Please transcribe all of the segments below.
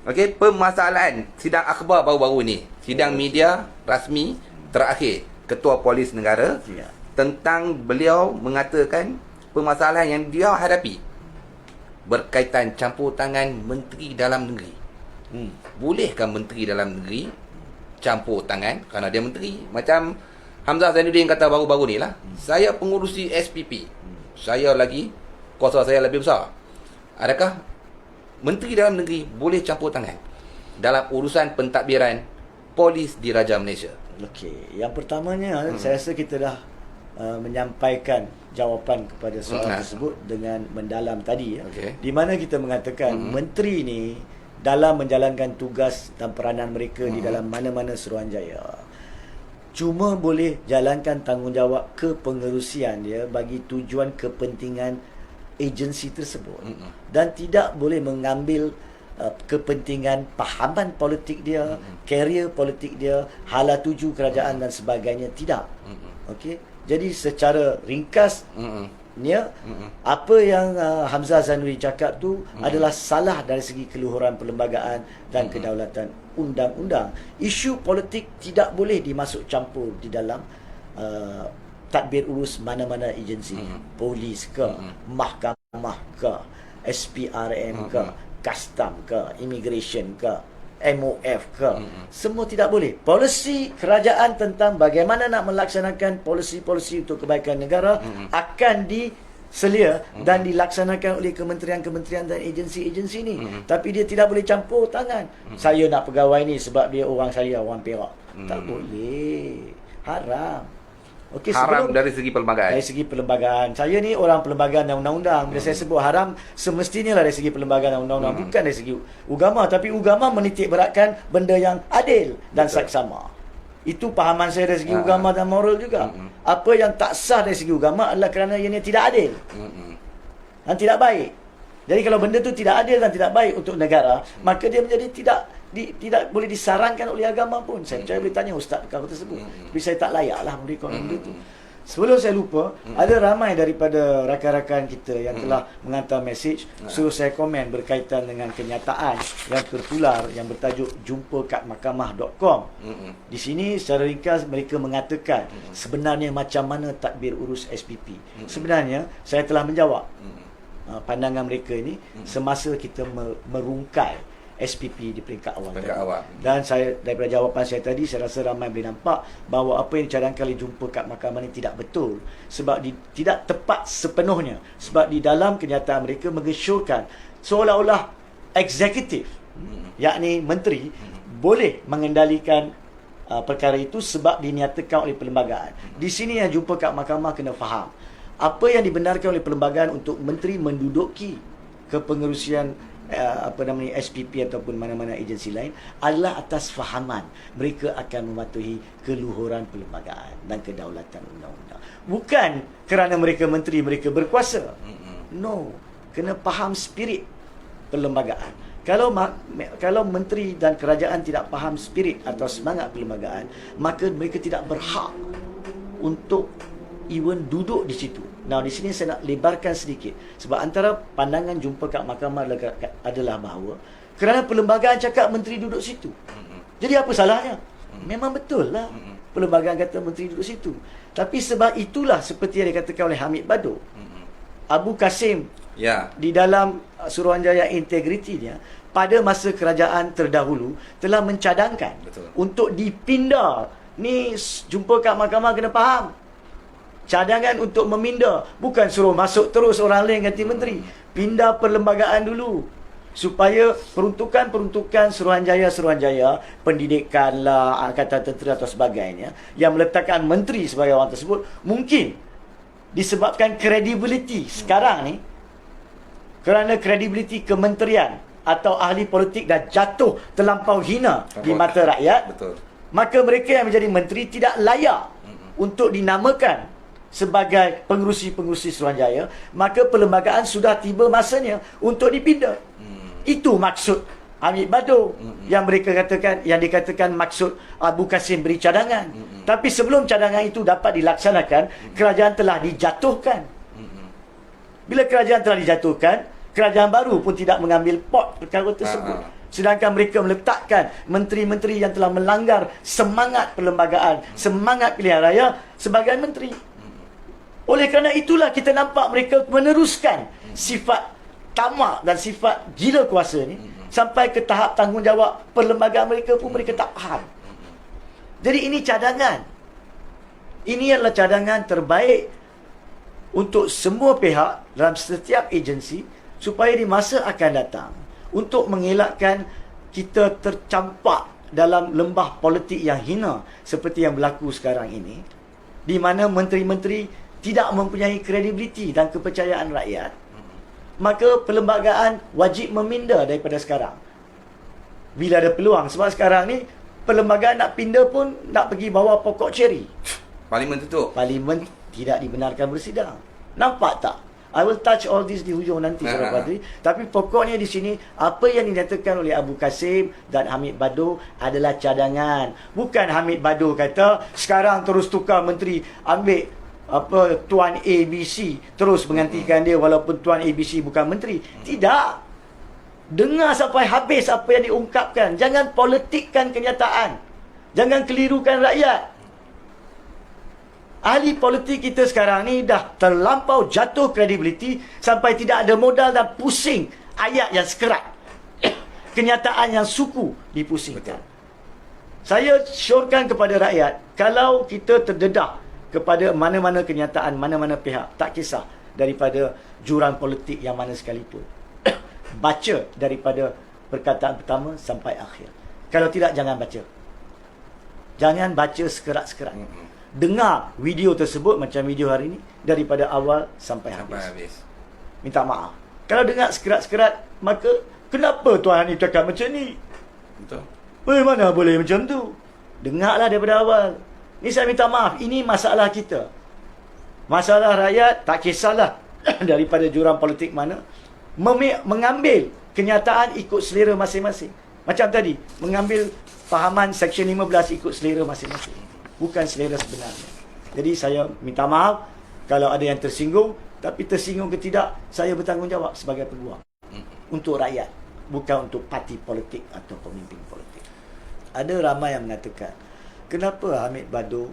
Okey, permasalahan sidang akhbar baru-baru ni, sidang media rasmi terakhir Ketua Polis Negara, tentang beliau mengatakan permasalahan yang dia hadapi berkaitan campur tangan Menteri Dalam Negeri. Bolehkah Menteri Dalam Negeri campur tangan kerana dia menteri? Macam Hamzah Zainuddin kata baru-baru ni lah, saya pengurusi SPP, saya lagi, kuasa saya lebih besar. Adakah Menteri Dalam Negeri boleh campur tangan dalam urusan pentadbiran polis di Raja Malaysia? Okey, yang pertamanya saya rasa kita dah menyampaikan jawapan kepada soalan tersebut dengan mendalam tadi, di mana kita mengatakan menteri ni dalam menjalankan tugas dan peranan mereka di dalam mana-mana Suruhanjaya cuma boleh jalankan tanggungjawab kepengerusian dia bagi tujuan kepentingan agensi tersebut, dan tidak boleh mengambil kepentingan pahaman politik dia, karier politik dia, hala tuju kerajaan dan sebagainya. Tidak. Okey. Jadi secara ringkasnya, apa yang Hamzah Zainuddin cakap tu adalah salah dari segi keluhuran perlembagaan dan kedaulatan undang-undang. Isu politik tidak boleh dimasuk campur di dalam tadbir urus mana-mana agensi, polis ke, mahkamah ke, SPRM ke, custom ke, immigration ke, MOF ke, semua tidak boleh. Polisi kerajaan tentang bagaimana nak melaksanakan polisi-polisi untuk kebaikan negara akan diselia dan dilaksanakan oleh kementerian-kementerian dan agensi-agensi ni. Tapi dia tidak boleh campur tangan. Saya nak pegawai ni sebab dia orang saya, orang Perak. Tak boleh. Haram. Okey, haram dari segi perlembagaan. Dari segi perlembagaan. Saya ni orang perlembagaan dan undang-undang. Bila saya sebut haram, semestinya lah dari segi perlembagaan dan undang-undang, bukan dari segi agama. Tapi agama menitik beratkan benda yang adil dan saksama. Itu pahaman saya dari segi agama dan moral juga. Apa yang tak sah dari segi agama adalah kerana ianya tidak adil dan tidak baik. Jadi kalau benda tu tidak adil dan tidak baik untuk negara, maka dia menjadi tidak boleh disarankan oleh agama pun. Saya boleh tanya ustaz perkara tersebut, tapi saya tak layaklah memberikan benda itu. Sebelum saya lupa, ada ramai daripada rakan-rakan kita yang telah menghantar mesej suruh saya komen berkaitan dengan kenyataan yang tertular yang bertajuk jumpakat mahkamah.com. Di sini secara ringkas mereka mengatakan sebenarnya macam mana tadbir urus SPP. Sebenarnya saya telah menjawab pandangan mereka ini semasa kita merungkai SPP di peringkat awal. Dan saya, daripada jawapan saya tadi, saya rasa ramai boleh nampak bahawa apa yang dicadangkan oleh jumpa kat mahkamah ini tidak betul, sebab tidak tepat sepenuhnya, sebab di dalam kenyataan mereka mengesyorkan seolah-olah eksekutif, yakni menteri, boleh mengendalikan perkara itu sebab dinyatakan oleh perlembagaan. Di sini yang jumpa kat mahkamah kena faham apa yang dibenarkan oleh perlembagaan untuk menteri menduduki kepengerusian SPP ataupun mana-mana agensi lain adalah atas fahaman mereka akan mematuhi keluhuran perlembagaan dan kedaulatan undang-undang, bukan kerana mereka menteri, mereka berkuasa. No, kena faham spirit perlembagaan. Kalau menteri dan kerajaan tidak faham spirit atau semangat perlembagaan, maka mereka tidak berhak untuk even duduk di situ. Nah, di sini saya nak lebarkan sedikit, sebab antara pandangan jumpa kat mahkamah adalah bahawa kerana perlembagaan cakap menteri duduk situ, jadi apa salahnya? Memang betul lah perlembagaan kata menteri duduk situ. Tapi sebab itulah seperti yang dikatakan oleh Hamid Badu, Abu Kasim di dalam Suruhanjaya integritinya pada masa kerajaan terdahulu telah mencadangkan untuk dipindah. Ni jumpa kat mahkamah kena faham, cadangan untuk meminda, bukan suruh masuk terus orang lain ganti menteri. Pindah perlembagaan dulu supaya peruntukan Suruhanjaya, pendidikan lah, angkatan tentera atau sebagainya, yang meletakkan menteri sebagai orang tersebut, mungkin disebabkan kredibiliti sekarang ni, kerana kredibiliti kementerian atau ahli politik dah jatuh terlampau hina di mata rakyat. Maka mereka yang menjadi menteri tidak layak untuk dinamakan sebagai pengerusi-pengerusi Suruhanjaya, maka perlembagaan sudah tiba masanya untuk dipindah. Itu maksud Hamid Badu yang mereka katakan, yang dikatakan maksud Abu Kasim beri cadangan. Tapi sebelum cadangan itu dapat dilaksanakan, kerajaan telah dijatuhkan. Bila kerajaan telah dijatuhkan, kerajaan baru pun tidak mengambil pot perkara tersebut. Sedangkan mereka meletakkan menteri-menteri yang telah melanggar semangat perlembagaan, semangat pilihan raya sebagai menteri. Oleh kerana itulah kita nampak mereka meneruskan sifat tamak dan sifat gila kuasa ni sampai ke tahap tanggungjawab perlembagaan mereka pun mereka tak faham. Jadi ini cadangan. Ini adalah cadangan terbaik untuk semua pihak dalam setiap agensi supaya di masa akan datang untuk mengelakkan kita tercampak dalam lembah politik yang hina seperti yang berlaku sekarang ini, di mana menteri-menteri tidak mempunyai kredibiliti dan kepercayaan rakyat, maka perlembagaan wajib meminda daripada sekarang bila ada peluang. Sebab sekarang ni perlembagaan nak pindah pun nak pergi bawah pokok ceri. Parlimen tutup. Parlimen tidak dibenarkan bersidang. Nampak tak? I will touch all this di hujung nanti, Saudara Padri. Tapi pokoknya di sini, apa yang dinyatakan oleh Abu Kasim dan Hamid Badu adalah cadangan. Bukan Hamid Badu kata, sekarang terus tukar menteri, ambil Tuan ABC, terus menggantikan dia walaupun Tuan ABC bukan menteri. Tidak. Dengar sampai habis apa yang diungkapkan. Jangan politikkan kenyataan. Jangan kelirukan rakyat. Ahli politik kita sekarang ni dah terlampau jatuh kredibiliti sampai tidak ada modal dan pusing ayat yang sekerat. Kenyataan yang suku dipusingkan. Saya syorkan kepada rakyat, kalau kita terdedah kepada mana-mana kenyataan, mana-mana pihak, tak kisah daripada jurang politik yang mana sekalipun, baca daripada perkataan pertama sampai akhir. Kalau tidak, jangan baca. Jangan baca sekerat-sekerat. Dengar video tersebut macam video hari ini daripada awal sampai habis. Minta maaf. Kalau dengar sekerat-sekerat, maka kenapa Tuan ni cakap macam ni? Betul. Mana boleh macam tu? Dengarlah daripada awal. Ni saya minta maaf. Ini masalah kita. Masalah rakyat, tak kisahlah daripada jurang politik mana, mengambil kenyataan ikut selera masing-masing. Macam tadi, mengambil fahaman Seksyen 15 ikut selera masing-masing, bukan selera sebenarnya. Jadi saya minta maaf kalau ada yang tersinggung, tapi tersinggung ke tidak, saya bertanggungjawab sebagai peguam untuk rakyat, bukan untuk parti politik atau pemimpin politik. Ada ramai yang mengatakan, kenapa Hamid Badu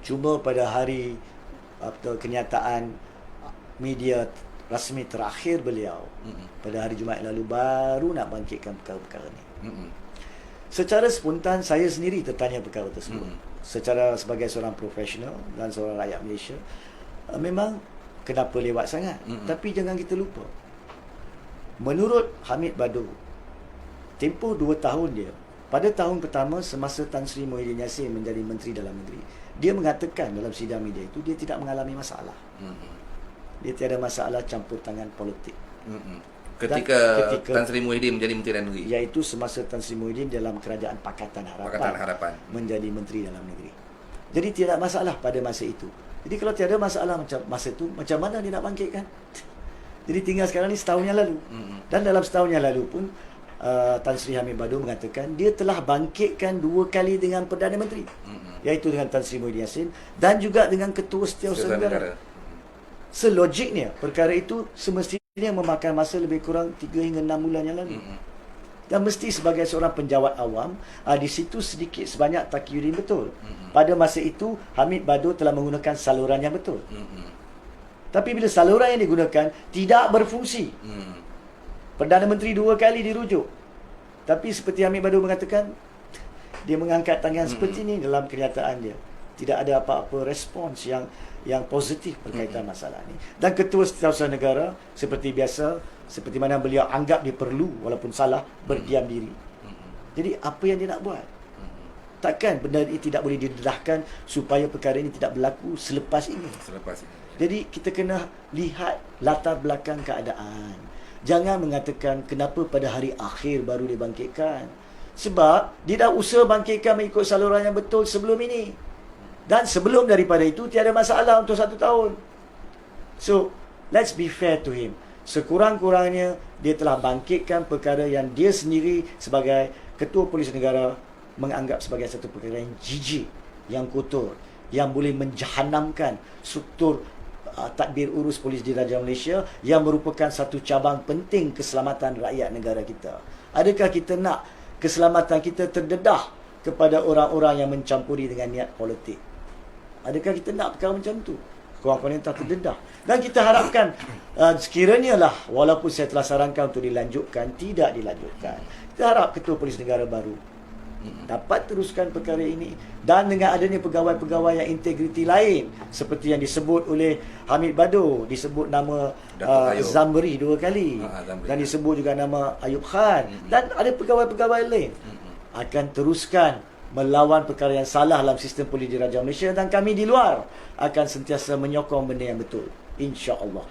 cuma pada hari kenyataan media rasmi terakhir beliau pada hari Jumaat lalu baru nak bangkitkan perkara-perkara ni. Secara spontan saya sendiri tertanya perkara tersebut. Secara sebagai seorang profesional dan seorang rakyat Malaysia, memang kenapa lewat sangat? Tapi jangan kita lupa, menurut Hamid Badu, tempoh 2 tahun dia, pada tahun pertama semasa Tan Sri Muhyiddin Yassin menjadi Menteri Dalam Negeri, dia mengatakan dalam sidang media itu dia tidak mengalami masalah. Dia tiada masalah campur tangan politik. Ketika Tan Sri Muhyiddin menjadi Menteri Dalam Negeri, iaitu semasa Tan Sri Muhyiddin dalam Kerajaan Pakatan Harapan menjadi Menteri Dalam Negeri. Jadi tidak masalah pada masa itu. Jadi kalau tiada masalah macam masa itu, macam mana dia nak bangkitkan? Jadi tinggal sekarang ni setahun yang lalu. Dan dalam setahun yang lalu pun Tan Sri Hamid Badu mengatakan dia telah bangkitkan 2 kali dengan Perdana Menteri, iaitu dengan Tan Sri Muhyiddin Yassin dan juga dengan Ketua Setiausaha Negara. Selogiknya perkara itu semestinya memakan masa lebih kurang 3 hingga 6 bulan yang lalu. Dan mesti sebagai seorang penjawat awam, di situ sedikit sebanyak takyidin betul. Pada masa itu Hamid Badu telah menggunakan saluran yang betul. Tapi bila saluran yang digunakan tidak berfungsi, Perdana Menteri 2 kali dirujuk. Tapi seperti Hamid Badu mengatakan, dia mengangkat tangan seperti ini dalam kenyataan dia. Tidak ada apa-apa respons yang positif berkaitan masalah ini. Dan Ketua Setiausaha Negara seperti biasa, seperti mana beliau anggap dia perlu walaupun salah, berdiam diri. Jadi apa yang dia nak buat? Takkan benda ini tidak boleh didedahkan supaya perkara ini tidak berlaku selepas ini. Jadi kita kena lihat latar belakang keadaan. Jangan mengatakan kenapa pada hari akhir baru dibangkitkan. Sebab dia dah usaha bangkitkan mengikut saluran yang betul sebelum ini. Dan sebelum daripada itu tiada masalah untuk 1 tahun. So, let's be fair to him. Sekurang-kurangnya dia telah bangkitkan perkara yang dia sendiri sebagai Ketua Polis Negara menganggap sebagai satu perkara yang jijik, yang kotor, yang boleh menjahanamkan struktur tadbir urus Polis Diraja Malaysia yang merupakan satu cabang penting keselamatan rakyat negara kita. Adakah kita nak keselamatan kita terdedah kepada orang-orang yang mencampuri dengan niat politik? Adakah kita nak perkara macam tu? Korang-korang tak terdedah. Dan kita harapkan sekiranya lah, walaupun saya telah sarankan untuk dilanjutkan, tidak dilanjutkan. Kita harap Ketua Polis Negara baru dapat teruskan perkara ini, dan dengan adanya pegawai-pegawai yang integriti lain seperti yang disebut oleh Hamid Bado, disebut nama Zambri 2 kali, dan disebut juga nama Ayub Khan, dan ada pegawai-pegawai lain akan teruskan melawan perkara yang salah dalam sistem Polis Diraja Malaysia, dan kami di luar akan sentiasa menyokong benda yang betul, insya-Allah.